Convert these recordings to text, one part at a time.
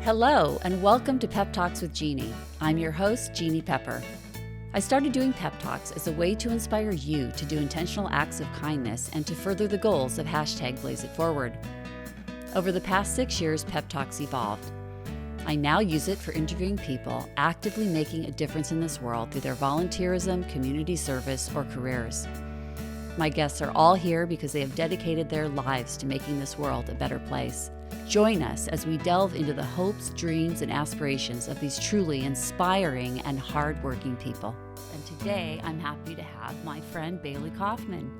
Hello, and welcome to PeppTalks with Jeanne. I'm your host, Jeanne Pepper. I started doing PeppTalks as a way to inspire you to do intentional acts of kindness and to further the goals of #BlazeItForward. Over the past 6 years, PeppTalks evolved. I now use it for interviewing people actively making a difference in this world through their volunteerism, community service, or careers. My guests are all here because they have dedicated their lives to making this world a better place. Join us as we delve into the hopes, dreams, and aspirations of these truly inspiring and hardworking people. And today, I'm happy to have my friend Bailey Kaufman.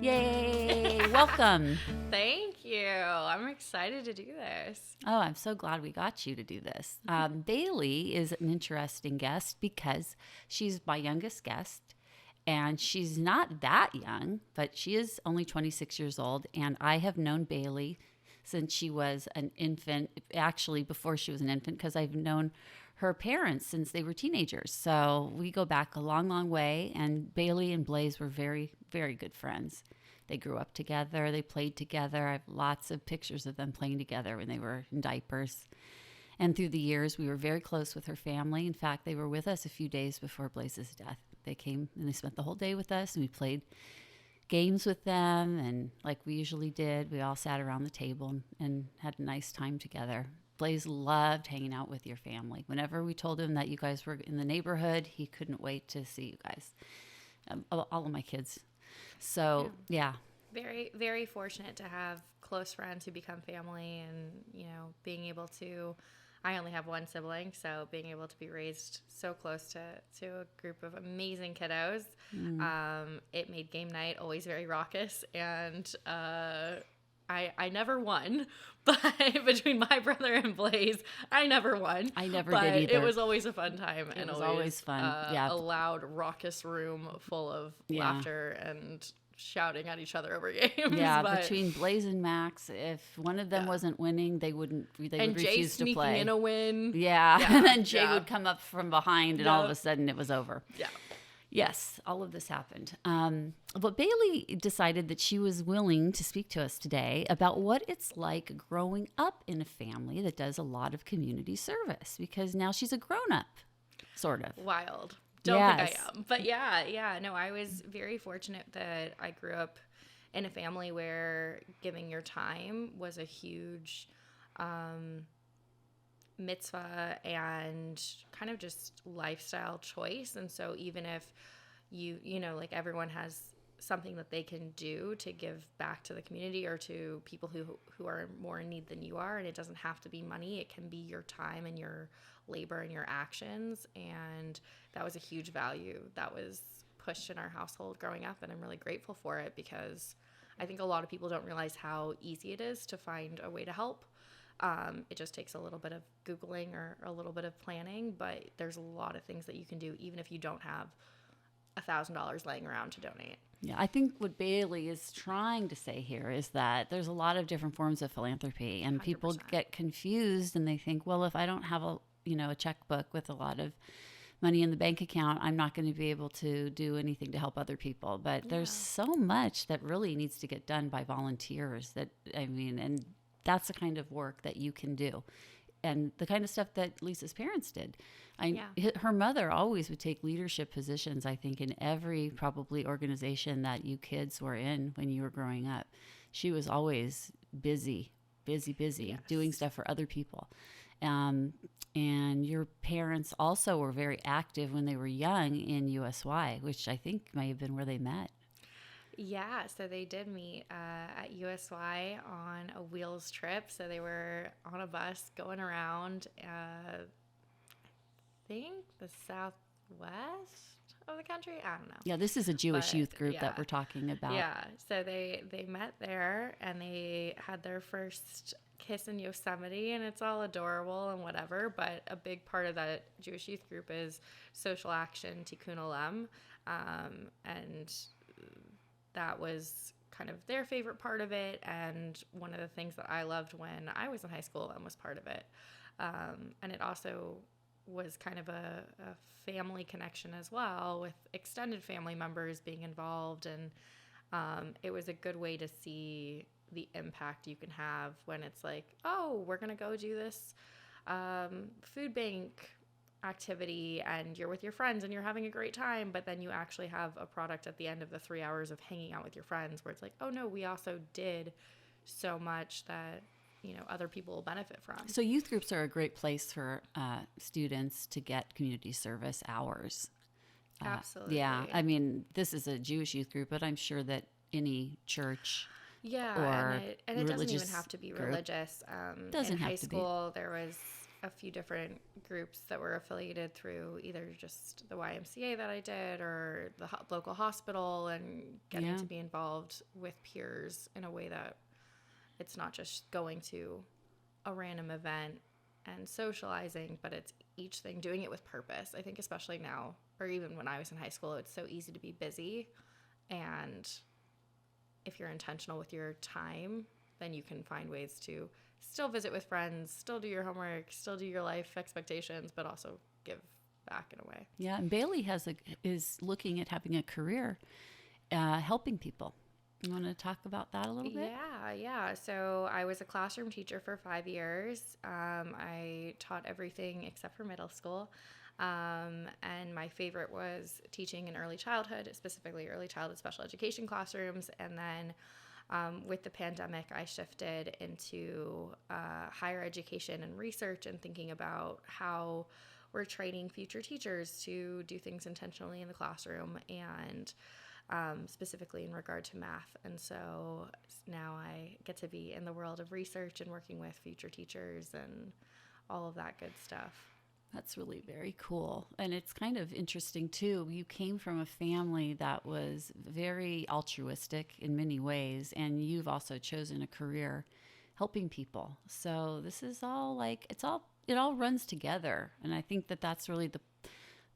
Yay! Welcome. Thank you. I'm excited to do this. Oh, I'm so glad we got you to do this. Bailey is an interesting guest because she's my youngest guest. And she's not that young, but she is only 26 years old. And I have known Bailey since she was an infant, actually before she was an infant, because I've known her parents since they were teenagers. So we go back a long, long way. And Bailey and Blaze were very, very good friends. They grew up together. They played together. I have lots of pictures of them playing together when they were in diapers. And through the years, we were very close with her family. In fact, they were with us a few days before Blaze's death. They came and they spent the whole day with us, and we played games with them. And like we usually did, we all sat around the table and had a nice time together. Blaze loved hanging out with your family. Whenever we told him that you guys were in the neighborhood, he couldn't wait to see you guys, all of my kids. So, yeah. Very, very fortunate to have close friends who become family and, being able to, I only have one sibling, so being able to be raised so close to a group of amazing kiddos, it made game night always very raucous, and I never won, but between my brother and Blaze, I never won. I never did either. It was always a fun time. It was always fun. A loud, raucous room full of laughter and shouting at each other over games. Yeah, between Blaze and Max, if one of them wasn't winning, they would refuse to play. And Jay sneaking in a win. Yeah. And then Jay would come up from behind, and all of a sudden it was over. Yeah. Yes, all of this happened. But Bailey decided that she was willing to speak to us today about what it's like growing up in a family that does a lot of community service, because now she's a grown-up, sort of. Wild. Don't think I am. But no, I was very fortunate that I grew up in a family where giving your time was a huge mitzvah and kind of just lifestyle choice. And so even if like everyone has something that they can do to give back to the community or to people who are more in need than you are, and it doesn't have to be money, it can be your time and your labor and your actions. And that was a huge value that was pushed in our household growing up, and I'm really grateful for it, because I think a lot of people don't realize how easy it is to find a way to help. It just takes a little bit of Googling or a little bit of planning, but there's a lot of things that you can do even if you don't have $1,000 laying around to donate. Yeah, I think what Bailey is trying to say here is that there's a lot of different forms of philanthropy, and 100%. People get confused and they think, well, if I don't have a checkbook with a lot of money in the bank account, I'm not going to be able to do anything to help other people. But there's so much that really needs to get done by volunteers and that's the kind of work that you can do. And the kind of stuff that Lisa's parents did. Her mother always would take leadership positions, I think, in every probably organization that you kids were in when you were growing up. She was always busy, doing stuff for other people. And your parents also were very active when they were young in USY, which I think may have been where they met. Yeah, so they did meet at USY on a wheels trip. So they were on a bus going around, I think the southwest of the country. I don't know. Yeah, this is a Jewish youth group that we're talking about. Yeah, so they met there, and they had their first kiss in Yosemite, and it's all adorable and whatever. But a big part of that Jewish youth group is social action, Tikkun Olam, and that was kind of their favorite part of it, and one of the things that I loved when I was in high school and was part of it. And it also was kind of a family connection as well, with extended family members being involved, and it was a good way to see the impact you can have when it's like, oh, we're going to go do this food bank activity and you're with your friends and you're having a great time, but then you actually have a product at the end of the 3 hours of hanging out with your friends where it's like, oh no, we also did so much that, other people will benefit from. So youth groups are a great place for students to get community service hours. Absolutely. Yeah. I mean, this is a Jewish youth group, but I'm sure that any church and it doesn't even have to be religious. Doesn't in have high to school, there was a few different groups that were affiliated through either just the YMCA that I did or the local hospital, and getting to be involved with peers in a way that it's not just going to a random event and socializing, but it's each thing, doing it with purpose. I think especially now, or even when I was in high school, it's so easy to be busy. And if you're intentional with your time, then you can find ways to still visit with friends, still do your homework, still do your life expectations, but also give back in a way. Yeah, and Bailey is looking at having a career helping people. You want to talk about that a little bit? Yeah. So I was a classroom teacher for 5 years. I taught everything except for middle school. And my favorite was teaching in early childhood, specifically early childhood special education classrooms. And then with the pandemic, I shifted into higher education and research and thinking about how we're training future teachers to do things intentionally in the classroom and specifically in regard to math. And so now I get to be in the world of research and working with future teachers and all of that good stuff. That's really very cool. And it's kind of interesting too. You came from a family that was very altruistic in many ways, and you've also chosen a career helping people. So this is all it all runs together. And I think that that's really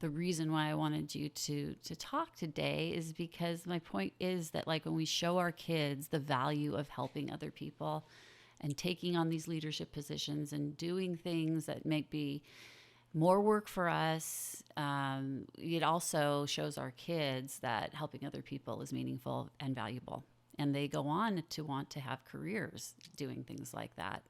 the reason why I wanted you to talk today, is because my point is that when we show our kids the value of helping other people and taking on these leadership positions and doing things that might be more work for us, it also shows our kids that helping other people is meaningful and valuable. And they go on to want to have careers doing things like that.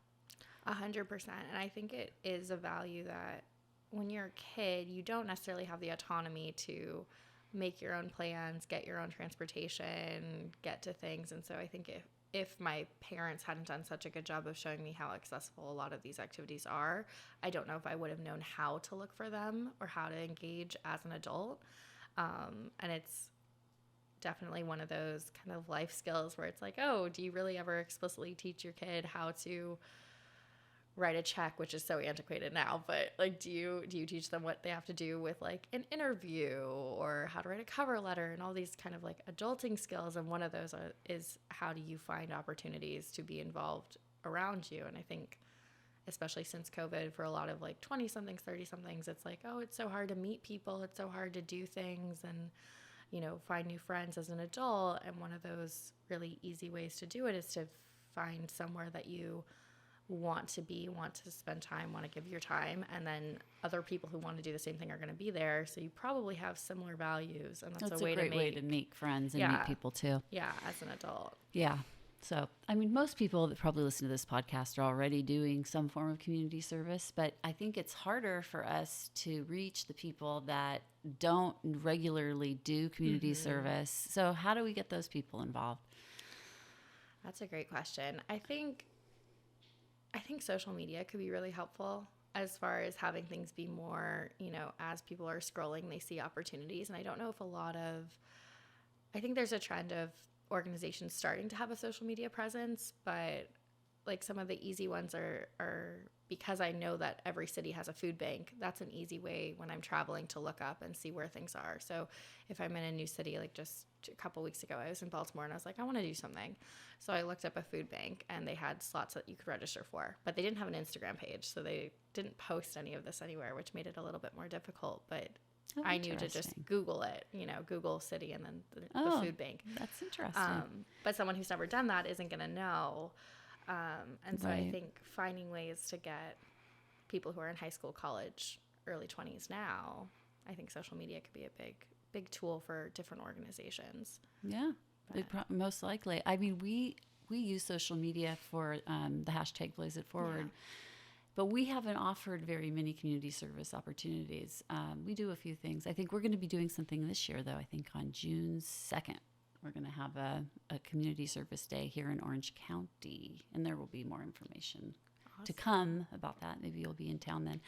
100%. And I think it is a value that when you're a kid, you don't necessarily have the autonomy to make your own plans, get your own transportation, get to things. And so I think if my parents hadn't done such a good job of showing me how accessible a lot of these activities are, I don't know if I would have known how to look for them or how to engage as an adult. And it's definitely one of those kind of life skills where it's like, oh, do you really ever explicitly teach your kid how to write a check, which is so antiquated now, but do you teach them what they have to do with an interview or how to write a cover letter and all these kind of adulting skills? And one of those is how do you find opportunities to be involved around you? And I think especially since COVID, for a lot of 20-somethings, 30-somethings, it's oh, it's so hard to meet people, it's so hard to do things and find new friends as an adult. And one of those really easy ways to do it is to find somewhere that you want to be, want to spend time, want to give your time, and then other people who want to do the same thing are going to be there. So you probably have similar values, and that's a great way to make friends and meet people too. Yeah, as an adult. Yeah. So, I mean, most people that probably listen to this podcast are already doing some form of community service, but I think it's harder for us to reach the people that don't regularly do community service. So how do we get those people involved? That's a great question. I think social media could be really helpful as far as having things be more, as people are scrolling, they see opportunities. And I don't know if I think there's a trend of organizations starting to have a social media presence, but some of the easy ones are because I know that every city has a food bank. That's an easy way when I'm traveling to look up and see where things are. So if I'm in a new city, just a couple weeks ago, I was in Baltimore and I was I want to do something. So I looked up a food bank and they had slots that you could register for, but they didn't have an Instagram page. So they didn't post any of this anywhere, which made it a little bit more difficult. But I knew to just Google it, Google city and then the food bank. That's interesting. But someone who's never done that isn't going to know. And so I think finding ways to get people who are in high school, college, early 20s now, I think social media could be a big tool for different organizations. Yeah, most likely. I mean, we use social media for the hashtag Blaze It Forward. Yeah. But we haven't offered very many community service opportunities. We do a few things. I think we're going to be doing something this year, though. I think on June 2nd, we're going to have a community service day here in Orange County, and there will be more information to come about that. Maybe you'll be in town then.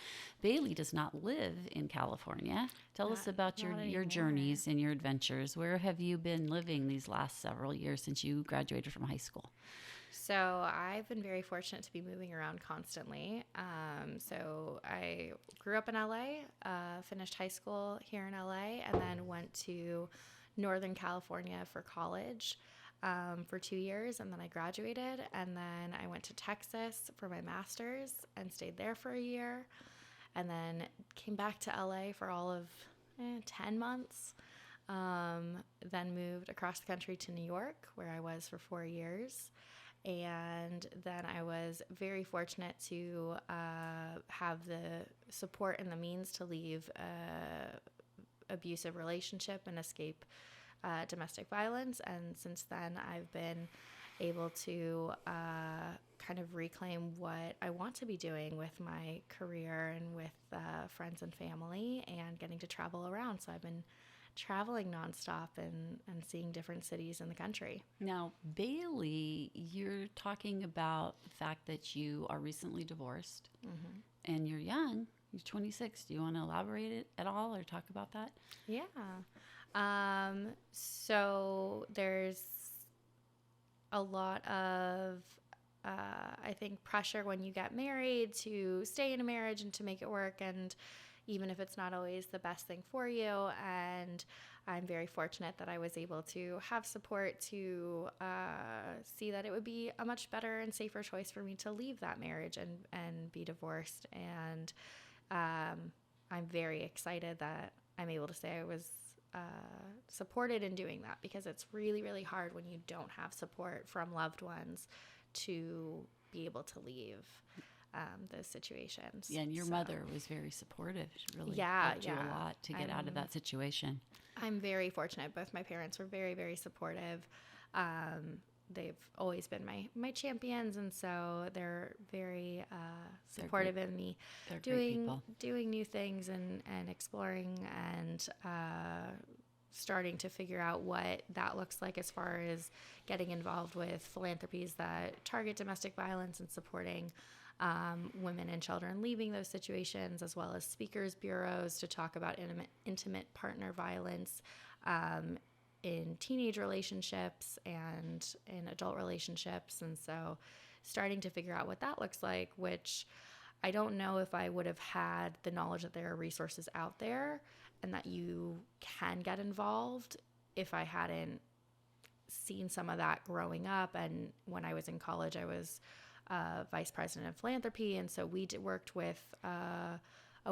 Bailey does not live in California. Tell us about your journeys and your adventures. Where have you been living these last several years since you graduated from high school? So I've been very fortunate to be moving around constantly. So I grew up in LA, finished high school here in LA, and then went to Northern California for college for 2 years, and then I graduated, and then I went to Texas for my master's and stayed there for a year, and then came back to LA for all of 10 months, then moved across the country to New York, where I was for 4 years, and then I was very fortunate to have the support and the means to leave an abusive relationship and escape domestic violence, and since then I've been able to kind of reclaim what I want to be doing with my career and with friends and family, and getting to travel around. So I've been traveling nonstop and seeing different cities in the country. Now, Bailey, you're talking about the fact that you are recently divorced, and you're young. You're 26. Do you want to elaborate it at all or talk about that? Yeah. So there's a lot of, I think, pressure when you get married to stay in a marriage and to make it work, and even if it's not always the best thing for you. And I'm very fortunate that I was able to have support to see that it would be a much better and safer choice for me to leave that marriage and be divorced. And I'm very excited that I'm able to say I was supported in doing that, because it's really, really hard when you don't have support from loved ones to be able to leave those situations. Yeah, and your mother was very supportive. She really helped you a lot to get out of that situation. I'm very fortunate. Both my parents were very, very supportive. They've always been my champions, and so they're very supportive of me doing new things and exploring and starting to figure out what that looks like as far as getting involved with philanthropies that target domestic violence and supporting women and children leaving those situations, as well as speakers bureaus to talk about intimate partner violence in teenage relationships and in adult relationships. And so starting to figure out what that looks like, which I don't know if I would have had the knowledge that there are resources out there and that you can get involved if I hadn't seen some of that growing up. And when I was in college, I was vice president of philanthropy, and so we worked with a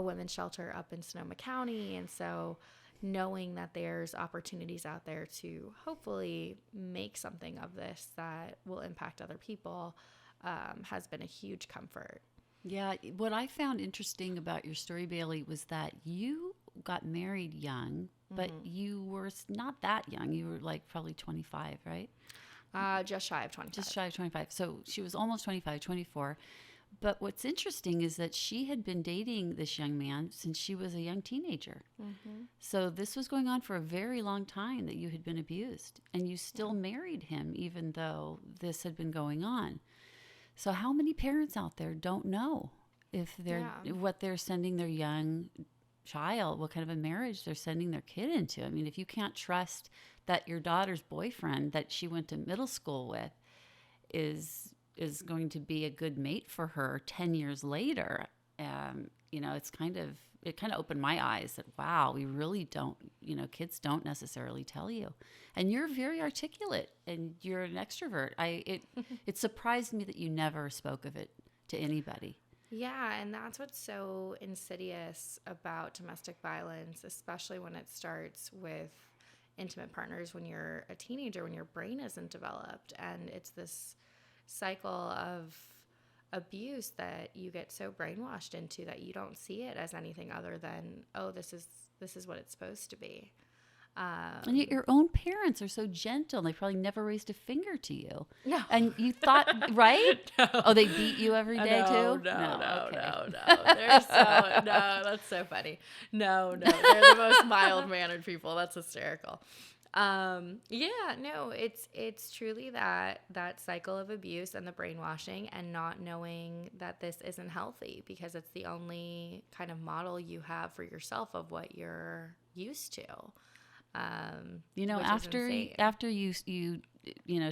women's shelter up in Sonoma County. And so knowing that there's opportunities out there to hopefully make something of this that will impact other people has been a huge comfort. Yeah, what I found interesting about your story, Bailey, was that you got married young, but you were not that young. You were like probably 25, right? Just shy of 25. Just shy of 25. So she was almost 25, 24. But what's interesting is that she had been dating this young man since she was a young teenager. So this was going on for a very long time that you had been abused, and you still married him even though this had been going on. So how many parents out there don't know if they're what they're sending their young child, what kind of a marriage they're sending their kid into? I mean, if you can't trust that your daughter's boyfriend that she went to middle school with is going to be a good mate for her 10 years later, it kind of opened my eyes that, wow, we really don't, kids don't necessarily tell you. And you're very articulate and you're an extrovert. It surprised me that you never spoke of it to anybody. Yeah, and that's what's so insidious about domestic violence, especially when it starts with intimate partners when you're a teenager, when your brain isn't developed. And it's this cycle of abuse that you get so brainwashed into that you don't see it as anything other than, oh, this is what it's supposed to be. And yet your own parents are so gentle. They probably never raised a finger to you. No. And you thought, right? No. Oh, they beat you every day too? No. Okay. They're so, no, that's so funny. No, they're the most mild-mannered people. That's hysterical. It's truly that cycle of abuse and the brainwashing and not knowing that this isn't healthy because it's the only kind of model you have for yourself of what you're used to. After you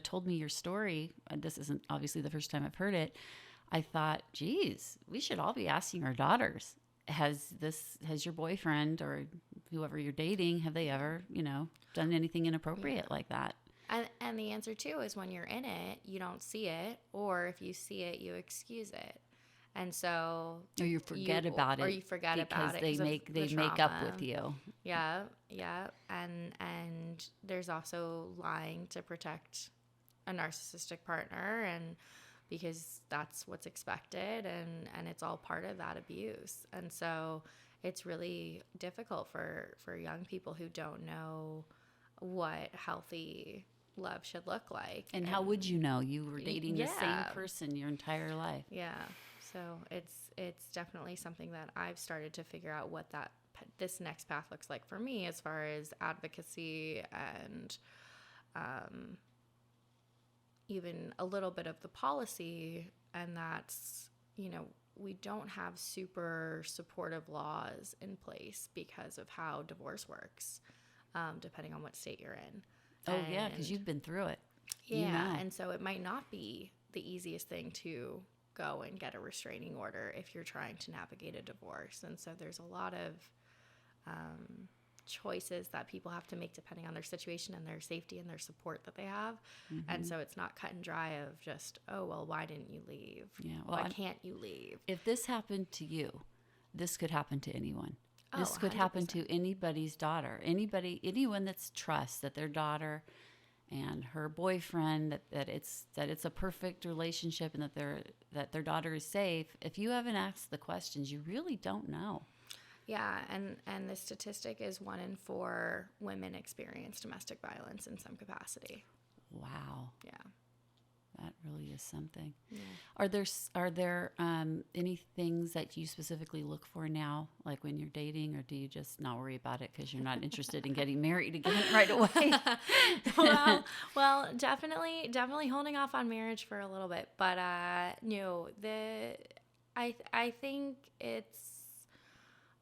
told me your story, and this isn't obviously the first time I've heard it, I thought, geez, we should all be asking our daughters, has your boyfriend or whoever you're dating, have they ever, done anything inappropriate like that? And the answer too is when you're in it, you don't see it, or if you see it, you excuse it. And so, or you forget about it, or you forget about it because they make up with you. Yeah, and there's also lying to protect a narcissistic partner, and because that's what's expected, and it's all part of that abuse. And so, it's really difficult for young people who don't know what healthy love should look like. And how would you know? You were dating the same person your entire life. Yeah. So it's definitely something that I've started to figure out what this next path looks like for me as far as advocacy and even a little bit of the policy. And that's, we don't have super supportive laws in place because of how divorce works, depending on what state you're in. Oh, yeah, because you've been through it. Yeah, and so it might not be the easiest thing to go and get a restraining order if you're trying to navigate a divorce. And so there's a lot of choices that people have to make depending on their situation and their safety and their support that they have. Mm-hmm. And so it's not cut and dry of just, oh, well, why didn't you leave? Yeah, well, why can't you leave? If this happened to you, this could happen to anyone. Oh, this could 100%. happen to anybody's daughter, anyone that's trusts that their daughter and her boyfriend, that it's a perfect relationship and that their daughter is safe. If you haven't asked the questions, you really don't know. Yeah, and the statistic is 1 in 4 women experience domestic violence in some capacity. Wow. Yeah. That really is something. Yeah. Are there any things that you specifically look for now, like when you're dating, or do you just not worry about it because you're not interested in getting married again right away? well, definitely holding off on marriage for a little bit, but I think it's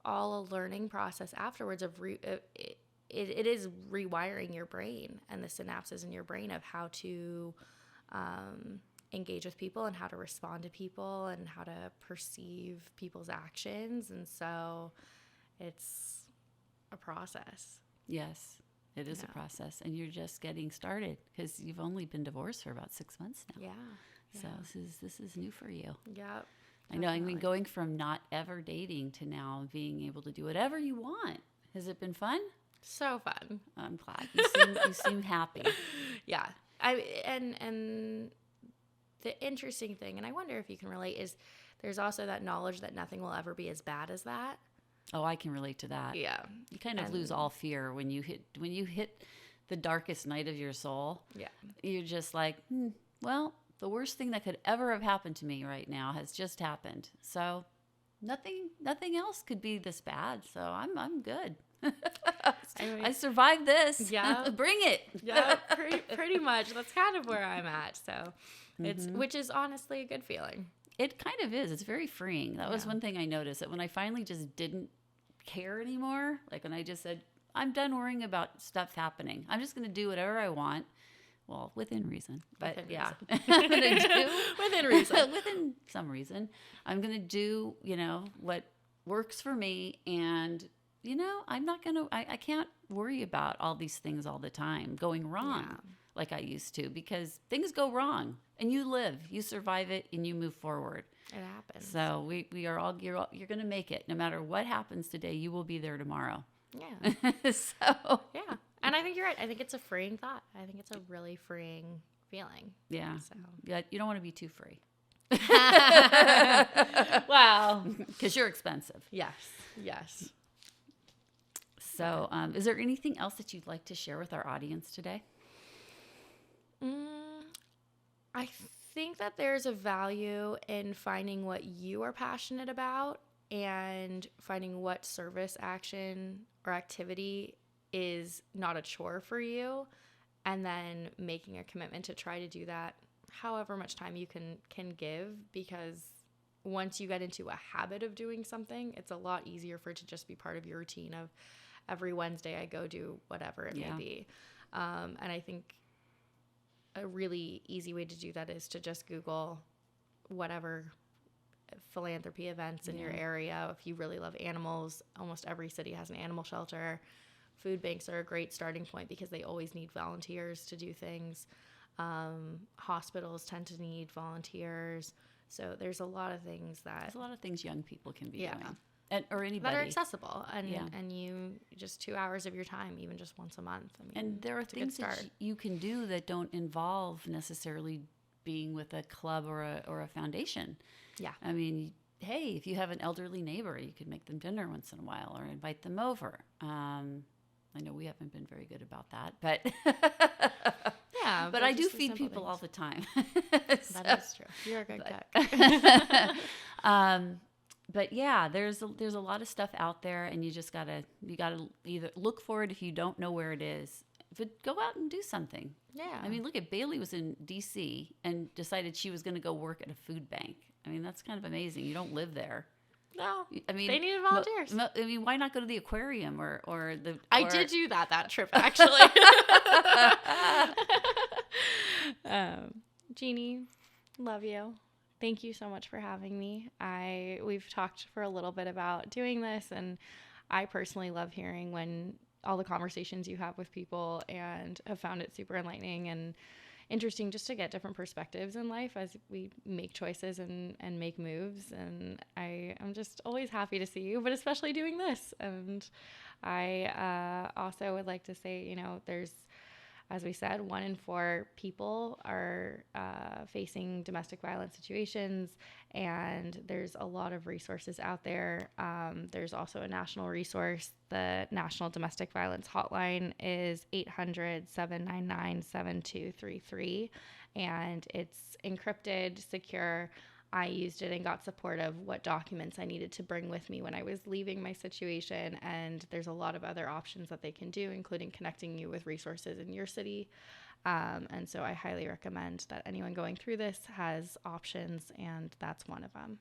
all a learning process afterwards of it is rewiring your brain and the synapses in your brain of how to engage with people and how to respond to people and how to perceive people's actions. And so it's a process. Yes, it is a process. And you're just getting started because you've only been divorced for about 6 months now. Yeah. So this is new for you. Yep. I know. I mean, going from not ever dating to now being able to do whatever you want. Has it been fun? So fun. I'm glad. You seem happy. Yeah. And the interesting thing, and I wonder if you can relate, is there's also that knowledge that nothing will ever be as bad as that. Oh, I can relate to that. Yeah. You kind of lose all fear when you hit the darkest night of your soul. Yeah. You're just like, well, the worst thing that could ever have happened to me right now has just happened. So nothing else could be this bad. So I'm good. I survived this. Yeah. Bring it. Yeah, pretty much. That's kind of where I'm at. So which is honestly a good feeling. It kind of is. It's very freeing. That was one thing I noticed, that when I finally just didn't care anymore, like when I just said, I'm done worrying about stuff happening. I'm just going to do whatever I want. Well, within reason. But I'm going to do within reason. Within some reason. I'm going to do, what works for me, and I'm not going to, I can't worry about all these things all the time going wrong like I used to, because things go wrong and you live, you survive it, and you move forward. It happens. So we are all, you're going to make it. No matter what happens today, you will be there tomorrow. Yeah. So. Yeah. And I think you're right. I think it's a freeing thought. I think it's a really freeing feeling. Yeah. So. Yeah. You don't want to be too free. Wow. Because you're expensive. Yes. So is there anything else that you'd like to share with our audience today? I think that there's a value in finding what you are passionate about and finding what service action or activity is not a chore for you, and then making a commitment to try to do that however much time you can give, because once you get into a habit of doing something, it's a lot easier for it to just be part of your routine of every Wednesday I go do whatever it may be. And I think a really easy way to do that is to just Google whatever philanthropy events in your area. If you really love animals, almost every city has an animal shelter. Food banks are a great starting point because they always need volunteers to do things. Hospitals tend to need volunteers. So there's a lot of things young people can be doing. Or anybody. That are accessible. And you just 2 hours of your time, even just once a month. I mean, and there are things that you can do that don't involve necessarily being with a club or a foundation. Yeah. I mean, hey, if you have an elderly neighbor, you could make them dinner once in a while or invite them over. I know we haven't been very good about that, but but I do feed people all the time. That is true. You're a good cook. But yeah, there's a lot of stuff out there, and you gotta either look for it if you don't know where it is, but go out and do something. Yeah. I mean, look at Bailey was in DC and decided she was going to go work at a food bank. I mean, that's kind of amazing. You don't live there. No, I mean, they needed volunteers. I mean, why not go to the aquarium or the? I did do that trip actually. Jeanne, love you. Thank you so much for having me. We've talked for a little bit about doing this, and I personally love hearing when all the conversations you have with people, and have found it super enlightening and interesting just to get different perspectives in life as we make choices and make moves. And I'm just always happy to see you, but especially doing this. And I also would like to say, there's, as we said, 1 in 4 people are facing domestic violence situations, and there's a lot of resources out there. There's also a national resource. The National Domestic Violence Hotline is 800-799-7233, and it's encrypted, secure. I used it and got support of what documents I needed to bring with me when I was leaving my situation. And there's a lot of other options that they can do, including connecting you with resources in your city. And so I highly recommend that anyone going through this has options, and that's one of them.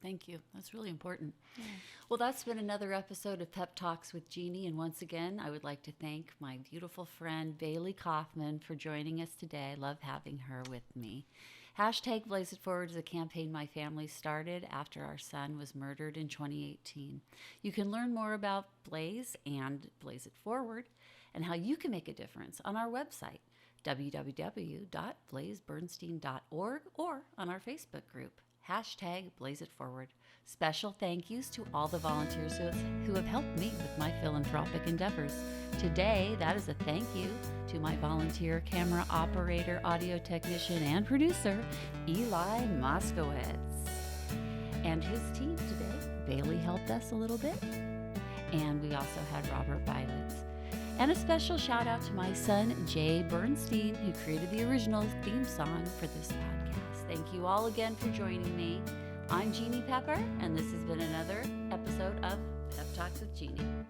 Thank you. That's really important. Yeah. Well, that's been another episode of Pep Talks with Jeanne. And once again, I would like to thank my beautiful friend, Bailey Kaufman, for joining us today. I love having her with me. Hashtag Blaze It Forward is a campaign my family started after our son was murdered in 2018. You can learn more about Blaze and Blaze It Forward and how you can make a difference on our website, www.blazebernstein.org, or on our Facebook group, hashtag Blaze It Forward. Special thank yous to all the volunteers who have helped me with my philanthropic endeavors. Today, that is a thank you to my volunteer camera operator, audio technician, and producer, Eli Moskowitz. And his team today. Bailey helped us a little bit. And we also had Robert Violets. And a special shout out to my son, Gideon Bernstein, who created the original theme song for this podcast. Thank you all again for joining me. I'm Jeanne Pepper, and this has been another episode of Pep Talks with Jeanne.